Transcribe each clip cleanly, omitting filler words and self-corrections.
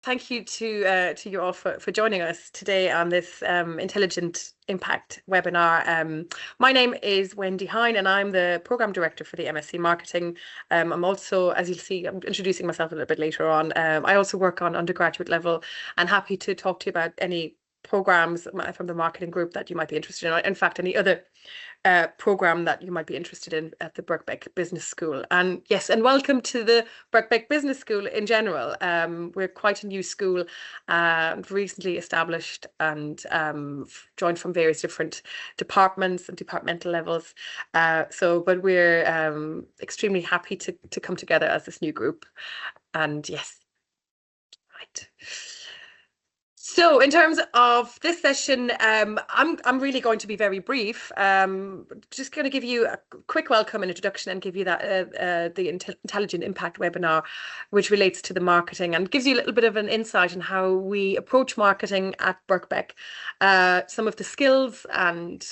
thank you to you all for joining us today on this Intelligent Impact webinar. My name is Wendy Hine and I'm the Programme Director for the MSc Marketing. I'm also, as you'll see, I'm introducing myself a little bit later on. I also work on undergraduate level and happy to talk to you about any programs from the marketing group that you might be interested in. In fact, any other program that you might be interested in at the Birkbeck Business School. And yes, and welcome to the Birkbeck Business School in general. We're quite a new school, recently established and joined from various different departments and departmental levels. But we're extremely happy to come together as this new group. And yes, right. So in terms of this session, I'm really going to be very brief. Just going to give you a quick welcome and introduction and give you that the Intelligent Impact webinar, which relates to the marketing and gives you a little bit of an insight on how we approach marketing at Birkbeck, some of the skills and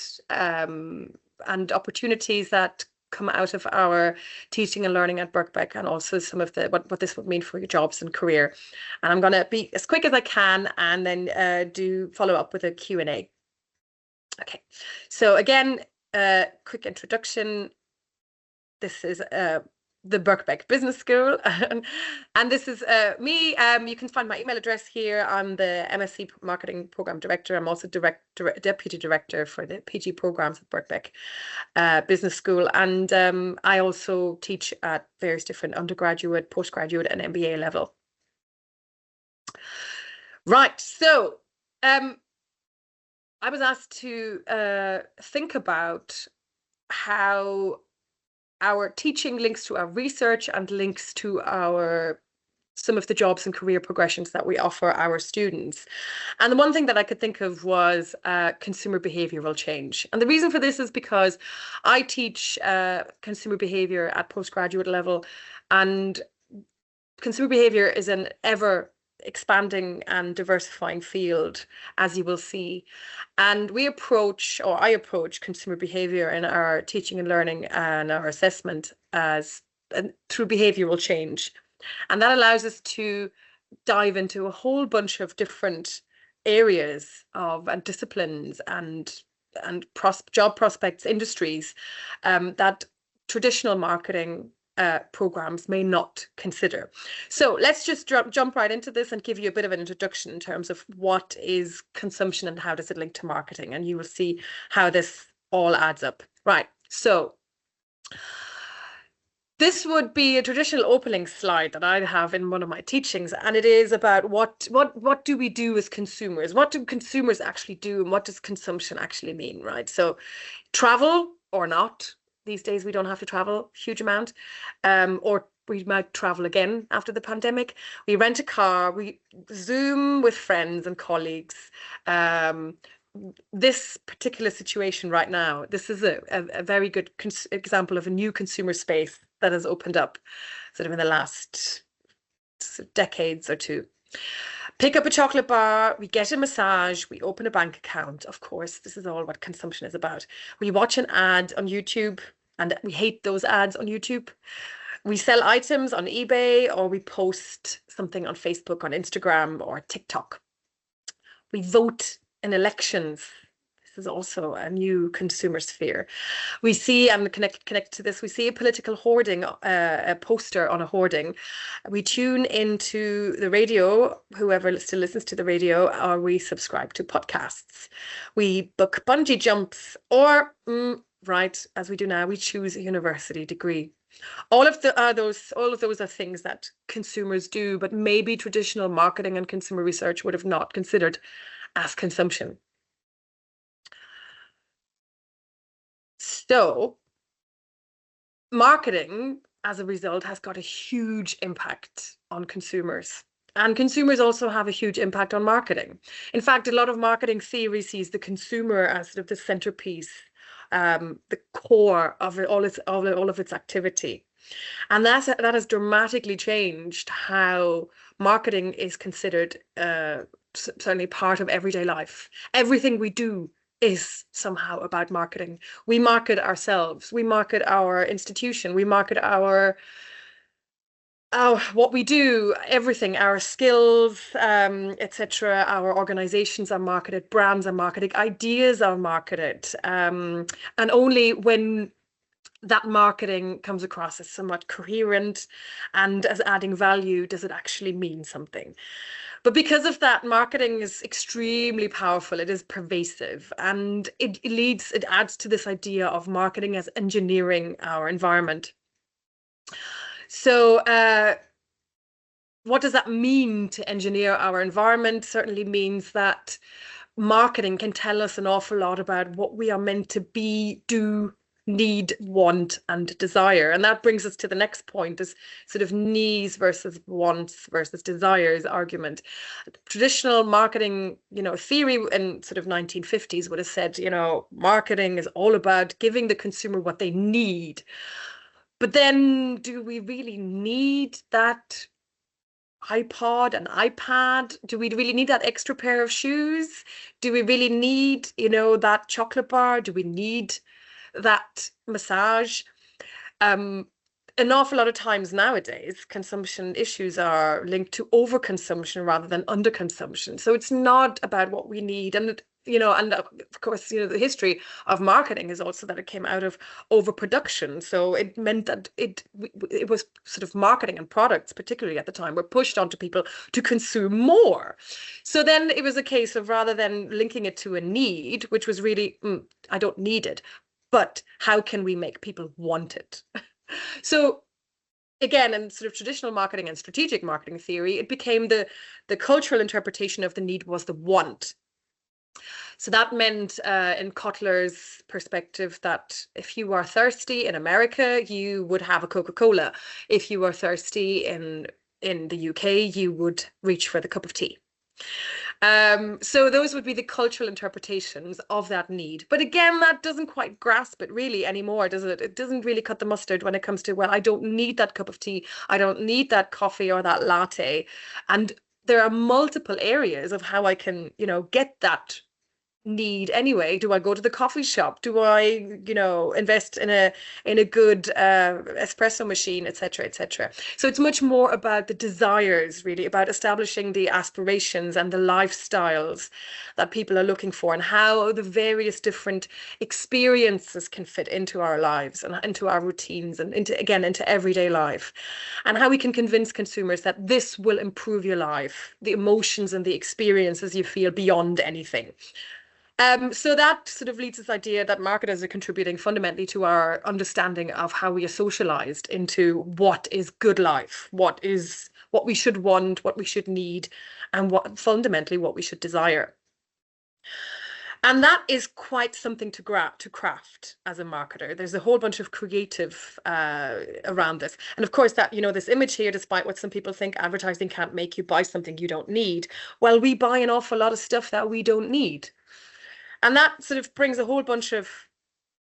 opportunities that come out of our teaching and learning at Birkbeck, and also some of the what this would mean for your jobs and career. And I'm going to be as quick as I can and then do follow up with a Q&A. Okay, so again, quick introduction. This is the Birkbeck Business School, and this is me. You can find my email address here. I'm the MSc Marketing Program Director. I'm also Deputy Director for the PG programs at Birkbeck Business School, and I also teach at various different undergraduate, postgraduate, and MBA level. Right, so I was asked to think about how our teaching links to our research and links to some of the jobs and career progressions that we offer our students. And the one thing that I could think of was consumer behavioral change. And the reason for this is because I teach consumer behavior at postgraduate level, and consumer behavior is an ever expanding and diversifying field, as you will see. And I approach consumer behavior in our teaching and learning and our assessment as through behavioral change. And that allows us to dive into a whole bunch of different areas and disciplines and job prospects, industries that traditional marketing programs may not consider. So let's just jump right into this and give you a bit of an introduction in terms of what is consumption and how does it link to marketing, and you will see how this all adds up. Right, so this would be a traditional opening slide that I have in one of my teachings, and it is about what do we do as consumers? What do consumers actually do, and what does consumption actually mean, right? So travel or not. These days we don't have to travel a huge amount, or we might travel again after the pandemic. We rent a car, we Zoom with friends and colleagues. This particular situation right now, this is a very good example of a new consumer space that has opened up sort of in the last decades or two. Pick up a chocolate bar, we get a massage, we open a bank account. Of course, this is all what consumption is about. We watch an ad on YouTube, and we hate those ads on YouTube. We sell items on eBay, or we post something on Facebook, on Instagram, or TikTok. We vote in elections. This is also a new consumer sphere. We see, and connected to this, we see a political hoarding, a poster on a hoarding. We tune into the radio, whoever still listens to the radio, or we subscribe to podcasts. We book bungee jumps, or, right, as we do now, we choose a university degree. All of those are things that consumers do, but maybe traditional marketing and consumer research would have not considered as consumption. So marketing, as a result, has got a huge impact on consumers. And consumers also have a huge impact on marketing. In fact, a lot of marketing theory sees the consumer as sort of the centerpiece, the core of all of its activity. And that has dramatically changed how marketing is considered, certainly part of everyday life. Everything we do is somehow about marketing. We market ourselves, we market our institution, we market our Oh, what we do, everything, our skills, etc. Our organizations are marketed, brands are marketed, ideas are marketed, and only when that marketing comes across as somewhat coherent and as adding value does it actually mean something. But because of that, marketing is extremely powerful. It is pervasive, and it adds to this idea of marketing as engineering our environment. So, what does that mean to engineer our environment? Certainly means that marketing can tell us an awful lot about what we are meant to be, do, need, want, and desire. And that brings us to the next point, is sort of needs versus wants versus desires argument. Traditional marketing, theory in sort of 1950s would have said, marketing is all about giving the consumer what they need. But then do we really need that iPod and iPad? Do we really need that extra pair of shoes? Do we really need, that chocolate bar? Do we need that massage? Um, an awful lot of times nowadays, consumption issues are linked to overconsumption rather than underconsumption. So it's not about what we need. And, and of course, the history of marketing is also that it came out of overproduction. So it meant that it was sort of marketing and products, particularly at the time, were pushed onto people to consume more. So then it was a case of, rather than linking it to a need, which was really, I don't need it, but how can we make people want it? So again, in sort of traditional marketing and strategic marketing theory, it became the cultural interpretation of the need was the want. So that meant, in Kotler's perspective, that if you are thirsty in America, you would have a Coca-Cola. If you are thirsty in the UK, you would reach for the cup of tea. So those would be the cultural interpretations of that need. But again, that doesn't quite grasp it really anymore, does it? It doesn't really cut the mustard when it comes to, well, I don't need that cup of tea. I don't need that coffee or that latte. And there are multiple areas of how I can, get that need anyway. Do I go to the coffee shop? Do I, invest in a good espresso machine, etc., etc. So it's much more about the desires, really, about establishing the aspirations and the lifestyles that people are looking for, and how the various different experiences can fit into our lives and into our routines and into everyday life, and how we can convince consumers that this will improve your life, the emotions and the experiences you feel beyond anything. So that sort of leads this idea that marketers are contributing fundamentally to our understanding of how we are socialized into what is good life, what we should want, what we should need, and fundamentally what we should desire. And that is quite something to craft as a marketer. There's a whole bunch of creative around this. And of course, that, this image here, despite what some people think, advertising can't make you buy something you don't need. Well, we buy an awful lot of stuff that we don't need. And that sort of brings a whole bunch of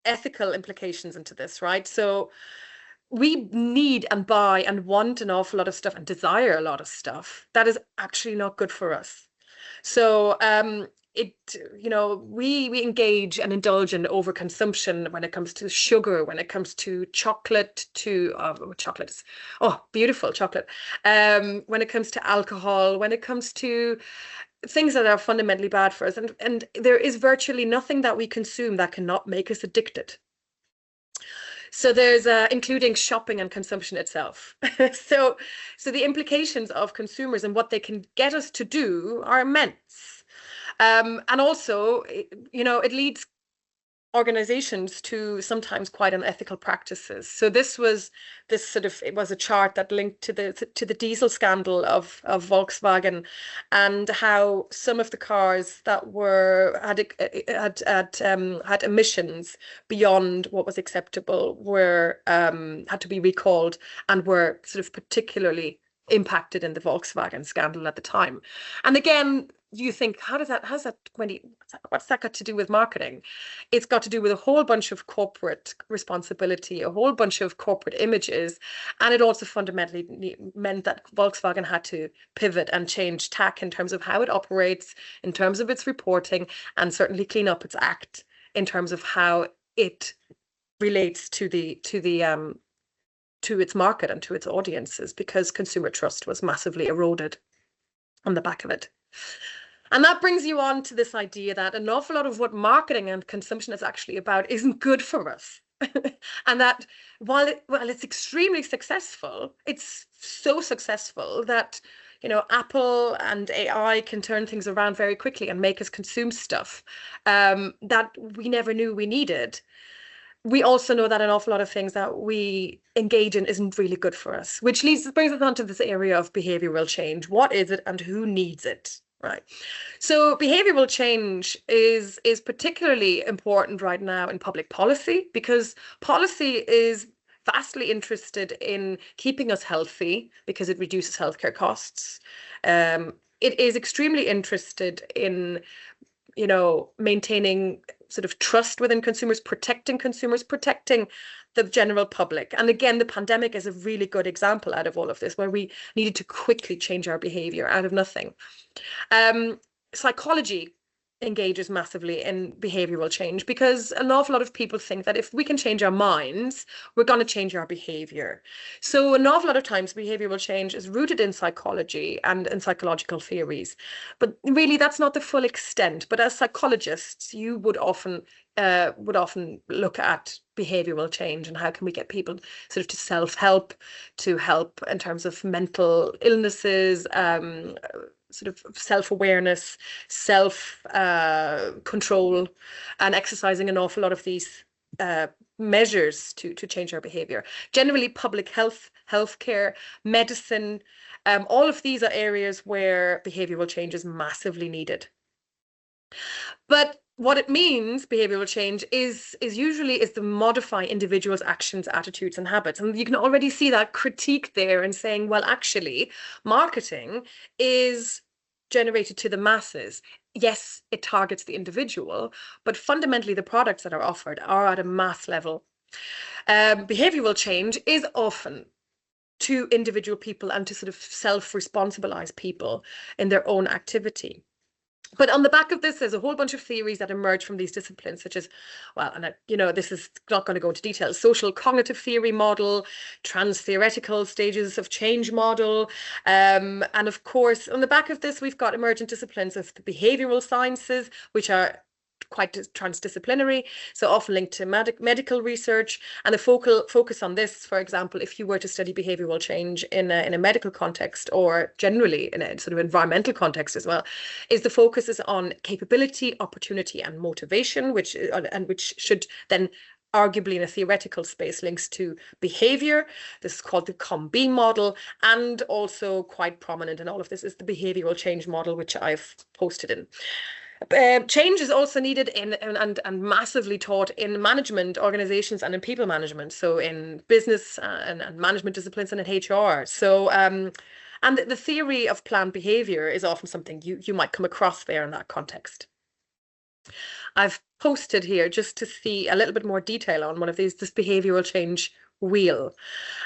ethical implications into this, right? So we need and buy and want an awful lot of stuff and desire a lot of stuff that is actually not good for us. So we engage and indulge in overconsumption when it comes to sugar, when it comes to chocolate, chocolate is, oh, beautiful chocolate. When it comes to alcohol, when it comes to things that are fundamentally bad for us. And there is virtually nothing that we consume that cannot make us addicted. So there's including shopping and consumption itself. So the implications of consumers and what they can get us to do are immense. And also, it leads organizations to sometimes quite unethical practices. So it was a chart that linked to the diesel scandal of Volkswagen, and how some of the cars that had emissions beyond what was acceptable were had to be recalled, and were sort of particularly impacted in the Volkswagen scandal at the time. And again, you think, what's that got to do with marketing? It's got to do with a whole bunch of corporate responsibility, a whole bunch of corporate images. And it also fundamentally meant that Volkswagen had to pivot and change tack in terms of how it operates, in terms of its reporting, and certainly clean up its act in terms of how it relates to the to its market and to its audiences, because consumer trust was massively eroded on the back of it. And that brings you on to this idea that an awful lot of what marketing and consumption is actually about isn't good for us. And that while it's extremely successful, it's so successful that, Apple and AI can turn things around very quickly and make us consume stuff that we never knew we needed. We also know that an awful lot of things that we engage in isn't really good for us, which brings us on to this area of behavioral change. What is it and who needs it? Right. So behavioral change is particularly important right now in public policy, because policy is vastly interested in keeping us healthy because it reduces healthcare costs. It is extremely interested in, maintaining sort of trust within consumers, protecting the general public. And again, the pandemic is a really good example out of all of this, where we needed to quickly change our behavior out of nothing. Psychology engages massively in behavioral change, because an awful lot of people think that if we can change our minds, we're going to change our behavior. So an awful lot of times behavioral change is rooted in psychology and in psychological theories, but really that's not the full extent. But as psychologists, you would often look at behavioral change and how can we get people sort of to self-help, to help in terms of mental illnesses, sort of self-awareness, self-control, and exercising an awful lot of these measures to change our behavior. Generally, public health, healthcare, medicine, all of these are areas where behavioral change is massively needed. But what it means, behavioral change, is to modify individuals' actions, attitudes, and habits. And you can already see that critique there in saying, well, actually, marketing is generated to the masses. Yes, it targets the individual, but fundamentally the products that are offered are at a mass level. Behavioral change is often to individual people and to sort of self-responsibilize people in their own activity. But on the back of this, there's a whole bunch of theories that emerge from these disciplines, such as, well, and this is not going to go into detail, social cognitive theory model, trans-theoretical stages of change model. And of course, on the back of this, we've got emergent disciplines of the behavioral sciences, which are quite transdisciplinary, so often linked to medical research. And the focus on this, for example, if you were to study behavioral change in a medical context, or generally in a sort of environmental context as well, is the focus is on capability, opportunity, and motivation, which should then arguably in a theoretical space links to behavior. This is called the COM-B model, and also quite prominent in all of this is the behavioral change model, which I've posted in. Change is also needed and massively taught in management organizations and in people management, so in business and management disciplines and in HR. So and the theory of planned behavior is often something you might come across there in that context. I've posted here just to see a little bit more detail on one of these, this behavioral change wheel.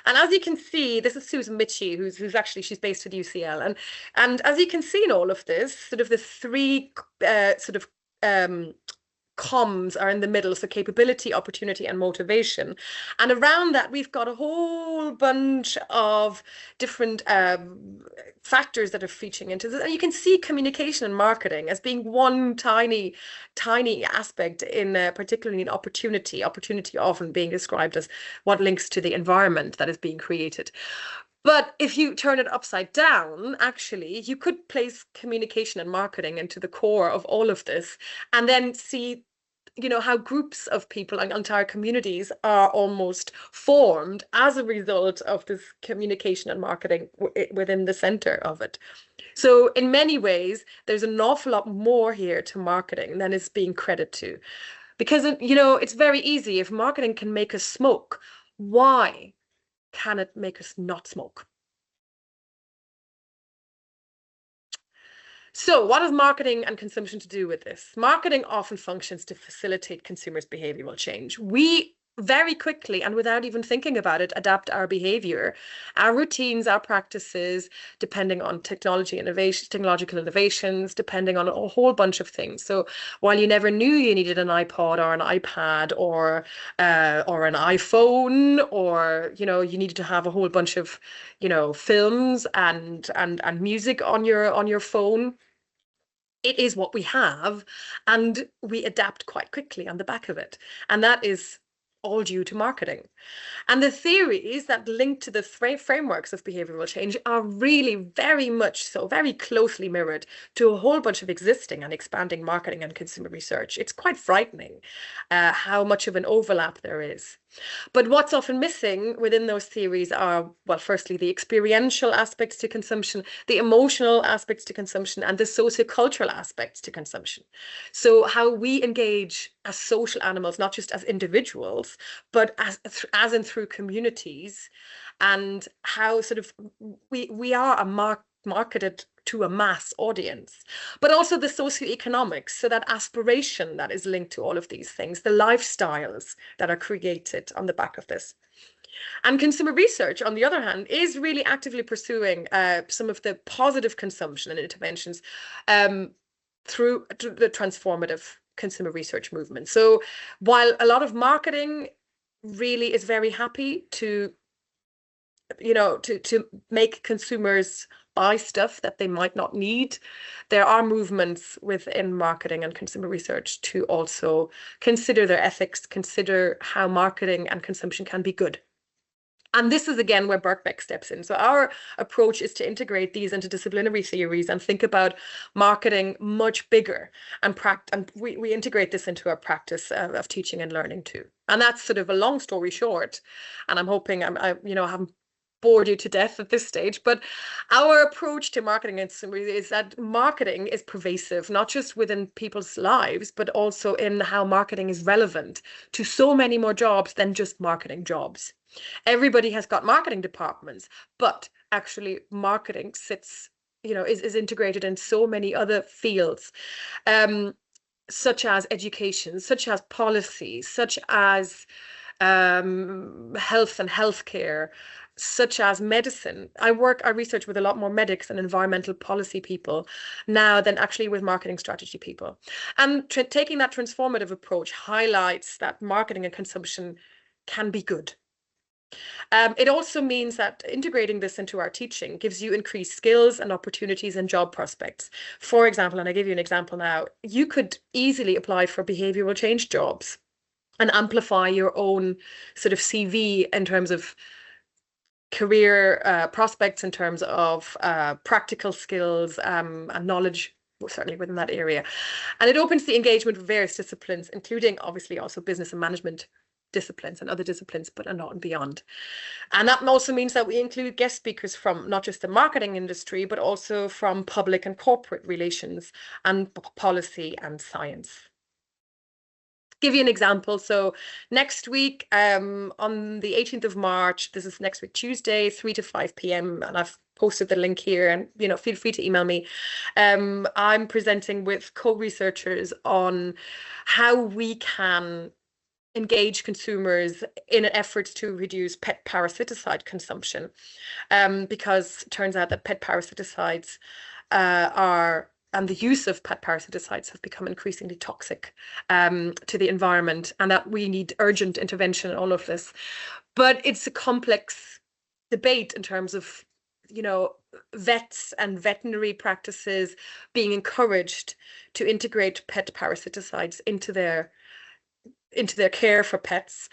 And as you can see, this is Susan Michie, who's actually, she's based at UCL. And as you can see in all of this, sort of the three comms are in the middle, so capability, opportunity, and motivation. And around that, we've got a whole bunch of different factors that are featuring into this. And you can see communication and marketing as being one tiny aspect in particularly in opportunity often being described as what links to the environment that is being created. But if you turn it upside down, actually, you could place communication and marketing into the core of all of this, and then see, how groups of people and entire communities are almost formed as a result of this communication and marketing within the center of it. So in many ways, there's an awful lot more here to marketing than is being credited to. Because, it's very easy. If marketing can make us smoke, why can it make us not smoke? So what has marketing and consumption to do with this? Marketing often functions to facilitate consumers' behavioral change. We very quickly and without even thinking about it, adapt our behavior, our routines, our practices, depending on technology innovation, technological innovations, depending on a whole bunch of things. So while you never knew you needed an iPod or an iPad or an iPhone, or you needed to have a whole bunch of films and music on your phone, it is what we have, and we adapt quite quickly on the back of it. And that is all due to marketing. And the theories that link to the frameworks of behavioral change are really very much so, very closely mirrored to a whole bunch of existing and expanding marketing and consumer research. It's quite frightening how much of an overlap there is. But what's often missing within those theories are, well, firstly, the experiential aspects to consumption, the emotional aspects to consumption, and the sociocultural aspects to consumption. So how we engage as social animals, not just as individuals, but as in through communities, and how sort of we are marketed to a mass audience, but also the socioeconomics, so that aspiration that is linked to all of these things, the lifestyles that are created on the back of this. And consumer research, on the other hand, is really actively pursuing some of the positive consumption and interventions through the transformative consumer research movement. So while a lot of marketing really is very happy to make consumers buy stuff that they might not need, there are movements within marketing and consumer research to also consider their ethics, consider how marketing and consumption can be good. And this is again where Birkbeck steps in. So our approach is to integrate these interdisciplinary theories and think about marketing much bigger, and we integrate this into our practice of teaching and learning too. And that's sort of a long story short. And I'm hoping I haven't bored you to death at this stage, but our approach to marketing is that marketing is pervasive, not just within people's lives, but also in how marketing is relevant to so many more jobs than just marketing jobs. Everybody has got marketing departments, but actually marketing sits, is integrated in so many other fields, such as education, such as policy, such as health and healthcare, such as medicine. I research with a lot more medics and environmental policy people now than actually with marketing strategy people. And taking that transformative approach highlights that marketing and consumption can be good. It also means that integrating this into our teaching gives you increased skills and opportunities and job prospects. For example, and I give you an example now, you could easily apply for behavioral change jobs and amplify your own sort of CV in terms of career prospects, in terms of practical skills and knowledge, certainly within that area. And it opens the engagement of various disciplines, including obviously also business and management disciplines and other disciplines, but not and beyond. And that also means that we include guest speakers from not just the marketing industry, but also from public and corporate relations and policy and science. Give you an example. So next week, on the 18th of March, this is next week, Tuesday, 3 to 5 p.m. And I've posted the link here, and feel free to email me. I'm presenting with co-researchers on how we can engage consumers in an effort to reduce pet parasiticide consumption, because it turns out that pet parasiticides and the use of pet parasiticides have become increasingly toxic to the environment, and that we need urgent intervention in all of this. But it's a complex debate in terms of vets and veterinary practices being encouraged to integrate pet parasiticides into their care for pets.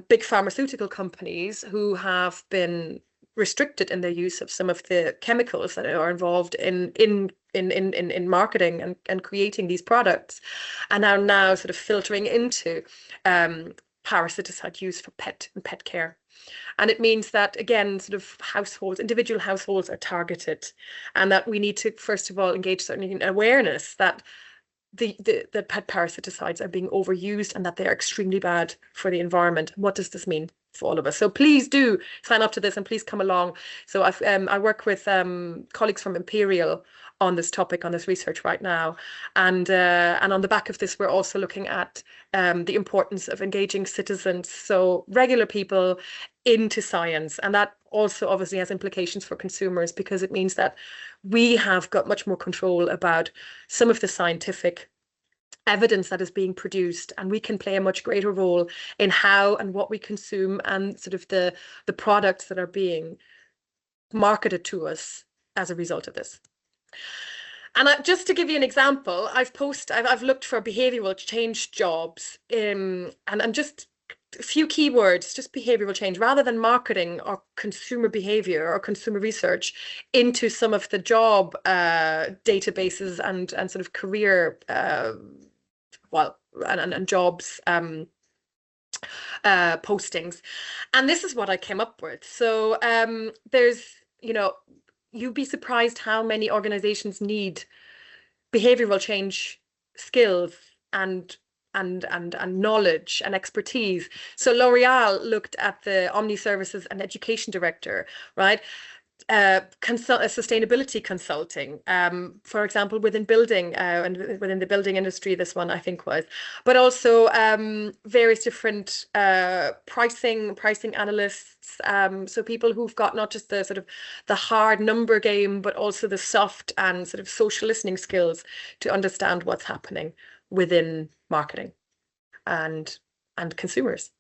Big pharmaceutical companies who have been restricted in their use of some of the chemicals that are involved in marketing and creating these products, and are now sort of filtering into parasiticide use for pet care. And it means that, again, sort of individual households are targeted, and that we need to, first of all, engage certainly in awareness that the pet parasiticides are being overused and that they are extremely bad for the environment. What does this mean for all of us? So please do sign up to this and please come along. So I work with colleagues from Imperial on this topic, on this research right now. And on the back of this, we're also looking at the importance of engaging citizens, so regular people, into science. And that also obviously has implications for consumers, because it means that we have got much more control about some of the scientific evidence that is being produced, and we can play a much greater role in how and what we consume, and sort of the products that are being marketed to us as a result of this. And just to give you an example, I've looked for behavioral change jobs, and just a few keywords, just behavioral change, rather than marketing or consumer behavior or consumer research, into some of the job databases and sort of career and jobs postings. And this is what I came up with. So there's, you'd be surprised how many organizations need behavioral change skills and knowledge and expertise. So L'Oreal looked at the Omni Services and Education Director, right? Sustainability consulting, for example, within building and within the building industry, this one I think was, but also various different pricing analysts, so people who've got not just the sort of the hard number game, but also the soft and sort of social listening skills to understand what's happening within marketing and consumers.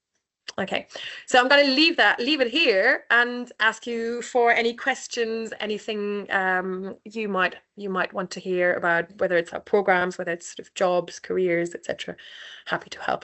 Okay, so I'm going to leave it here, and ask you for any questions, anything you might want to hear about, whether it's our programs, whether it's sort of jobs, careers, etc. Happy to help.